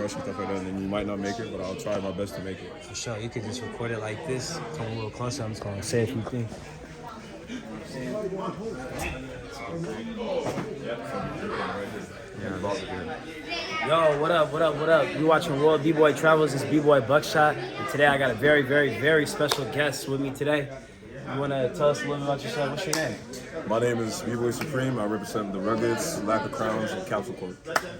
rush and stuff like that, and then you might not make it, but I'll try my best to make it. For sure, you could just record it like this, come a little closer. I'm just gonna say a few things. Yo, what up, what up, what up? You watching World Bboy Travels, it's Bboy Buckshot, and today I got a very, very, very special guest with me today. You wanna tell us a little bit about yourself? What's your name? My name is Bboy Zoopreme. I represent the Ruggeds, Lack of Crowns, and Capsule Court.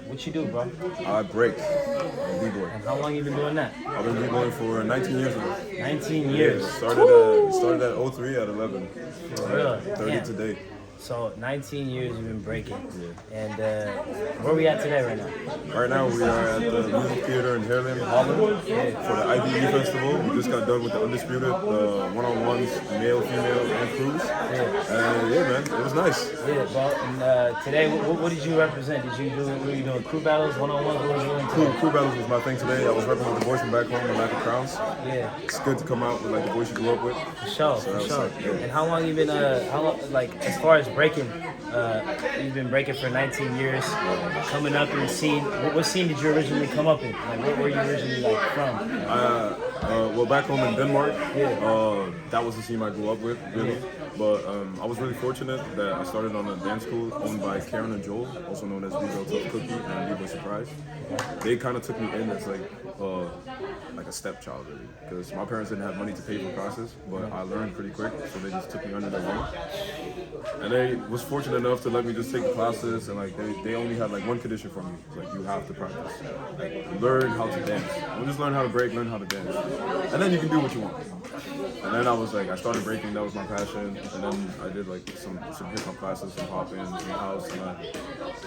What you do, bro? I break. I'm B-boy. And how long you been doing that? I've been B-boying for 19 years now. 19 years. Started at 03 at 11. Really? 30 Yeah. today. So 19 years you've been breaking. Yeah. And where we at today right now? Right now we are at the Music Theater in Haarlem, Holland, for the IDE Festival. We just got done with the Undisputed, the one-on-ones, male, female, and crews. Yeah. And yeah, man, it was nice. Yeah, bro. And today, what did you represent? Were you doing crew battles, one-on-ones? What was you doing today? Crew battles was my thing today. I was repping with the boys from back home, the Lack of Crowns. Yeah. It's good to come out with like the boys you grew up with. For sure, So for sure. like, yeah. And how long you been? Like as far as breaking, you've been breaking for 19 years. Coming up in scene, what scene did you originally come up in? Like where were you originally from? Well, back home in Denmark, Yeah. that was the scene I grew up with, really. But I was really fortunate that I started on a dance school owned by Karen and Joel, also known as B-Boy Tough Cookie and B-Boy Surprise. They kind of took me in as like a stepchild, really, because my parents didn't have money to pay for classes, but I learned pretty quick, so they just took me under their wing. And they was fortunate enough to let me just take the classes, and like they only had like one condition for me, it's like you have to practice, like learn how to dance. Don't just learn how to break, learn how to dance, and then you can do what you want. And then I started breaking, that was my passion, and then I did like some hip hop classes, some pop-ins in the house, and I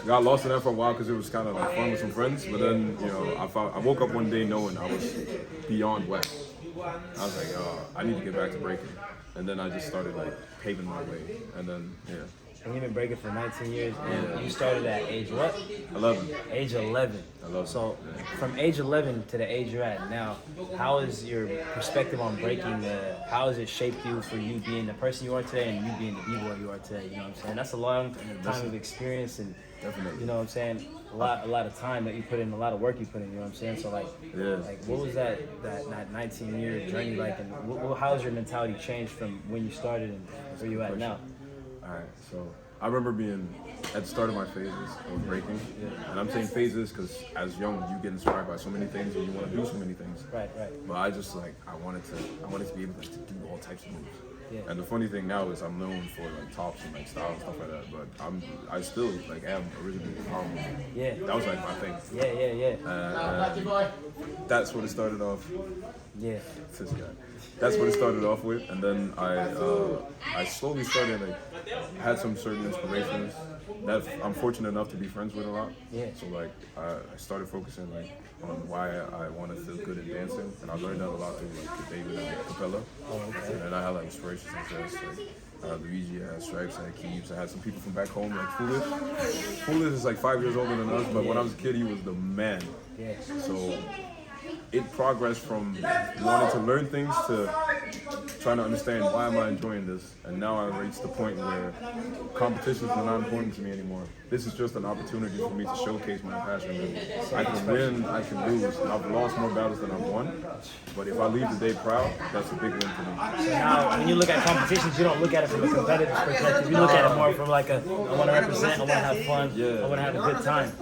got lost in that for a while because it was kind of like fun with some friends, but then, you know, I woke up one day knowing I was beyond wet. I was like, I need to get back to breaking. And then I just started like paving my way, and then, yeah. And you've been breaking for 19 years, and you started at age what? 11. Age 11. So from age 11 to the age you're at now, how is your perspective on breaking? How has it shaped you for you being the person you are today and you being the B-boy you are today? You know what I'm saying? That's a long time of experience, and Definitely. you know what I'm saying? A lot of time that you put in, a lot of work you put in. You know what I'm saying? So like what was that 19-year journey like, and how has your mentality changed from when you started and where you at now? Alright, so I remember being at the start of my phases of breaking, and I'm saying phases because as young you get inspired by so many things and you want to do so many things. Right. But I just like I wanted to be able to do all types of moves. Yeah. And the funny thing now is I'm known for like tops and like style and stuff like that, but I still like am originally a power mover. Yeah. That was like my thing. Yeah. That's what it started off. Yeah. This guy. That's what it started off with, and then I slowly started like had some certain inspirations that I'm fortunate enough to be friends with a lot. Yeah. So like I started focusing like on why I want to feel good in dancing, and I learned that a lot through like David and Capella. Oh, okay. And then I had like inspirations such as like Luigi, I had Stripes, I had Keeps, I had some people from back home like Foolish. Foolish is like 5 years older than us, but when I was a kid he was the man. Yeah. So it progressed from wanting to learn things to trying to understand why am I enjoying this, and now I reached the point where competitions are not important to me anymore. This is just an opportunity for me to showcase my passion. And I can win, I can lose. I've lost more battles than I've won, but if I leave the day proud, that's a big win for me. So now, when you look at competitions, you don't look at it from a competitive perspective. You look at it more from like I want to represent, I want to have fun, I want to have a good time.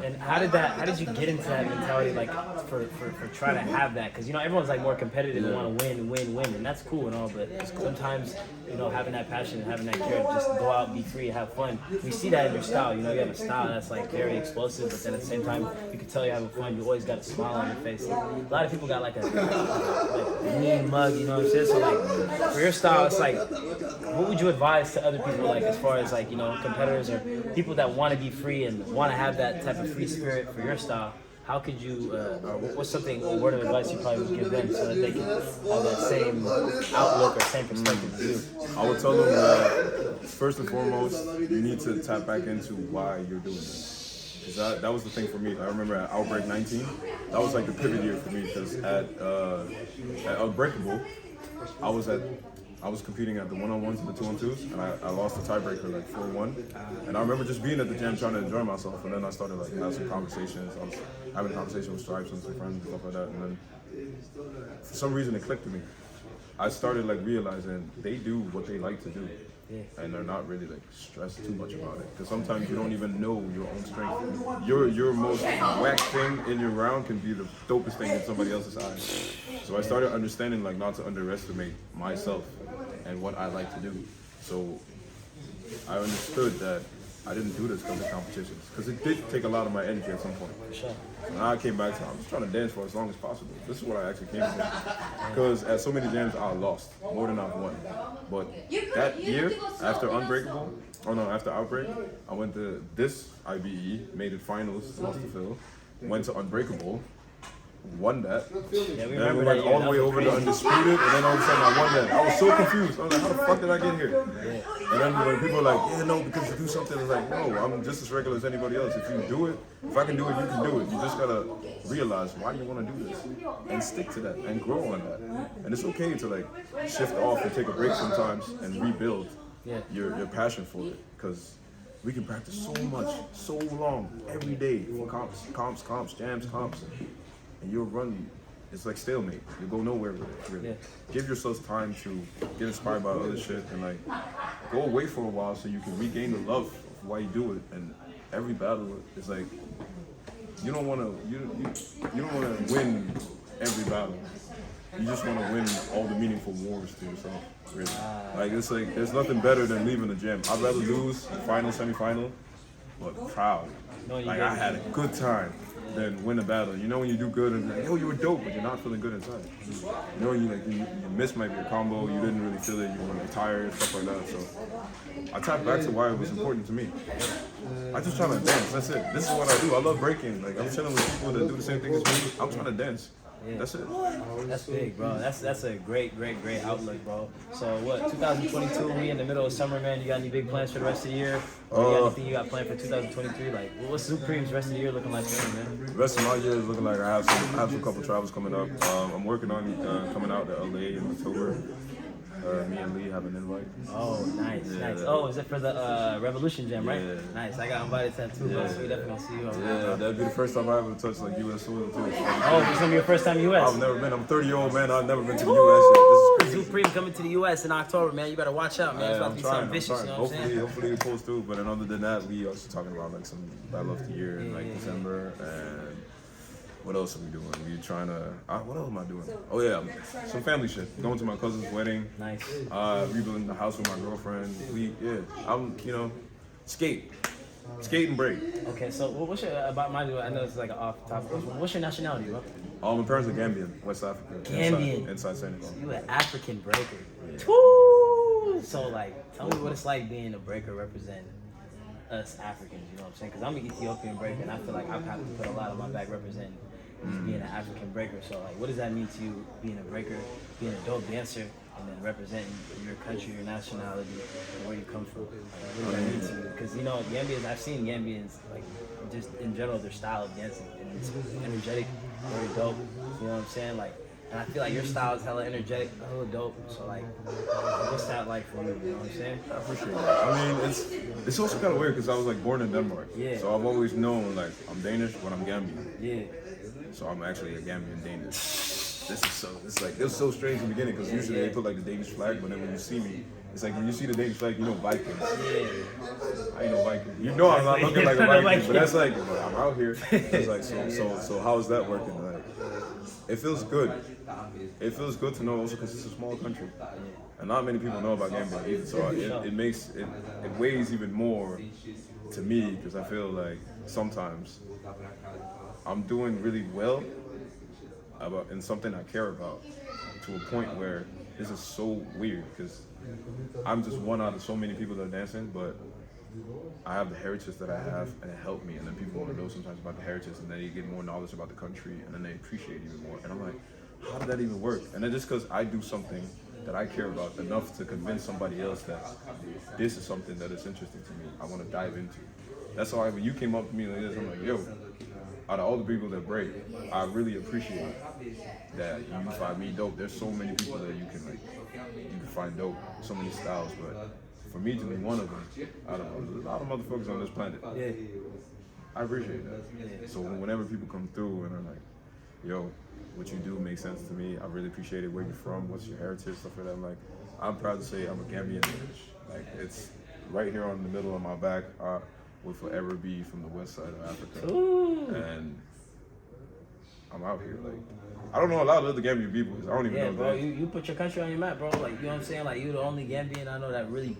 And how did you get into that mentality, like for trying to have that? Because you know everyone's like more competitive and want to win, and that's cool and all. But sometimes you know having that passion and having that care to just go out, be free, have fun. We see that in your style. You know you have a style that's like very explosive, but then at the same time you can tell you're having fun. You always got a smile on your face. And a lot of people got like a mean mug. You know what I'm saying? So like for your style, it's like what would you advise to other people, like as far as like you know competitors or people that want to be free and want to have that type of free spirit for your style? How could you, or what's a word of advice you probably would give them so that they can have that same outlook or same perspective as you? I would tell them that first and foremost, you need to tap back into why you're doing this. Because that was the thing for me. I remember at Outbreak 19, that was like the pivot year for me because at Unbreakable, I was competing at the one-on-ones and the two-on-twos, and I lost the tiebreaker like 4-1. And I remember just being at the gym trying to enjoy myself, and then I started like having some conversations. I having a conversation with Stripes and some friends and stuff like that, and then for some reason it clicked to me. I started like realizing they do what they like to do. Yeah. And they're not really like stressed too much about it, because sometimes you don't even know your own strength. Your most whack thing in your round can be the dopest thing in somebody else's eyes. So I started understanding like not to underestimate myself and what I like to do. So I understood that I didn't do this because of competitions, because it did take a lot of my energy at some point. Sure. So now I came back to, I'm just trying to dance for as long as possible. This is what I actually came to. Because at so many jams I lost more than I've won. But that year, after after Outbreak, I went to this IBE, made it finals, lost to Phil, went to Unbreakable, won that. Yeah, we Then remember we that went year. all the way over to Undisputed, and then all of a sudden I won that. I was so confused. I was like, how the fuck did I get here? And then when people are like, yeah, no, because you do something, it's like, no, I'm just as regular as anybody else. If you do it, if I can do it, you can do it. You just gotta realize why you wanna do this and stick to that and grow on that. And it's okay to like shift off and take a break sometimes and rebuild your passion for it, because we can practice so much, so long, every day for comps, jams, comps, and you'll run. It's like stalemate. You go nowhere with it, really. Give yourselves time to get inspired by other shit and like go away for a while so you can regain the love of why you do it. And every battle is like, you don't wanna win every battle. You just wanna win all the meaningful wars to yourself, really. Like it's like there's nothing better than leaving the gym. I'd rather lose final, semifinal, but proud. Like I had a good time. Then win a battle. You know when you do good and like, yo, you were dope, but you're not feeling good inside. You know you missed maybe a combo, you didn't really feel it, you were like tired, stuff like that. So I tapped back to why it was important to me. I just trying to dance. That's it. This is what I do. I love breaking. Like I'm chilling with people that do the same thing as me. I'm trying to dance. That's it. That's big, bro. That's a great outlook, bro. So what, 2022, we in the middle of summer, man. You got any big plans for the rest of the year? Or you got anything you got planned for 2023? Like, what's Zoopreme's rest of the year looking like for you, man? The rest of my year is looking like I have some couple travels coming up. I'm working on coming out to LA in October. Me and Lee have an invite. Oh, nice. Oh, is it for the Revolution Jam, right? Yeah. Nice. I got invited to that too, bro. So we definitely gonna see you over there. Yeah, that'd be the first time I ever touched like U.S. soil too. Oh, it's gonna be your first time US? I've never been. I'm a 30-year-old man. I've never been to the U.S. yet. This is crazy. Zoopreme coming to the US in October, man. You better watch out, man. It's about to be something vicious, you know what I'm saying? Hopefully it pulls through. But then other than that, we also talking about like some Battle of the Year in like December. And what else are we doing? We trying to. What else am I doing? Oh yeah, some family shit. Going to my cousin's wedding. Nice. Rebuilding the house with my girlfriend. I'm skate and break. Okay, so what's your about my? I know it's like an off topic. What's your nationality, bro? My parents are Gambian, West Africa. Gambian. Inside Senegal. You an African breaker. Woo! So like, tell me what it's like being a breaker representing us Africans. You know what I'm saying? Because I'm an Ethiopian breaker, and I feel like I've had to put a lot on my back representing being an African breaker. So like, what does that mean to you, being a breaker, being a dope dancer, and then representing your country, your nationality, and where you come from? Like, what does that mean to you? Because you know, Gambians, I've seen Gambians like just in general their style of dancing, and it's energetic, very dope. You know what I'm saying? Like, and I feel like your style is hella energetic, hella dope. So like, what's that like for you? You know what I'm saying? I appreciate that. I mean, it's also kind of weird because I was like born in Denmark. Yeah. So I've always known like I'm Danish, but I'm Gambian. Yeah. So I'm actually a Gambian Danish. It was so strange in the beginning because usually they put like the Danish flag, but then when you see me, it's like when you see the Danish flag, you know Vikings. Yeah. I ain't no Viking. You know I'm not looking like a Viking, but that's like, I'm out here. It's like, so how is that working? Like, it feels good. It feels good to know also because it's a small country. And not many people know about Gambia either, so it weighs even more to me because I feel like sometimes I'm doing really well in something I care about to a point where this is so weird because I'm just one out of so many people that are dancing, but I have the heritage that I have and it helped me, and then people want to know sometimes about the heritage and then you get more knowledge about the country and then they appreciate it even more. And I'm like, how did that even work? And then just because I do something that I care about enough to convince somebody else that this is something that is interesting to me, I want to dive into. That's why when you came up to me like this, I'm like, yo, out of all the people that break, I really appreciate that you find me dope. There's so many people that you can find dope, so many styles, but for me to be one of them, out of a lot of motherfuckers on this planet, I appreciate that. So whenever people come through and are like, yo, what you do makes sense to me. I really appreciate it. Where you're from, what's your heritage, stuff like that. I'm like, I'm proud to say I'm a Gambian. Like, it's right here on the middle of my back. I will forever be from the west side of Africa. Ooh. And I'm out here. Like, I don't know a lot of other Gambian people. I don't even know bro, that. you put your country on your map, bro. Like, you know what I'm saying? Like, you're the only Gambian I know that really,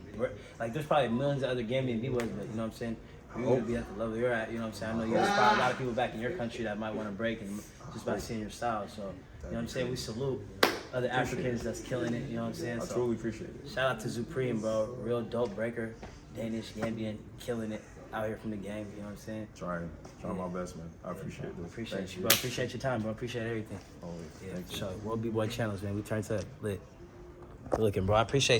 like, there's probably millions of other Gambian B-boys, but you know what I'm saying? You're going to be at the level you're at, you know what I'm saying? I know you inspire a lot of people back in your country that might want to break and just by seeing your style. So, you know what I'm saying? We salute other Africans that's killing it, you know what I'm saying? I So, truly appreciate it. shout out to Zoopreme, bro. Real dope breaker. Danish, Gambian, killing it out here from the game, you know what I'm saying? Trying my best, man. I appreciate this. Appreciate you, bro. Appreciate your time, bro. Appreciate everything. Always. Yeah, Thank you. so, World B-Boy channels, man. We turned to lit. Good looking, bro. I appreciate you.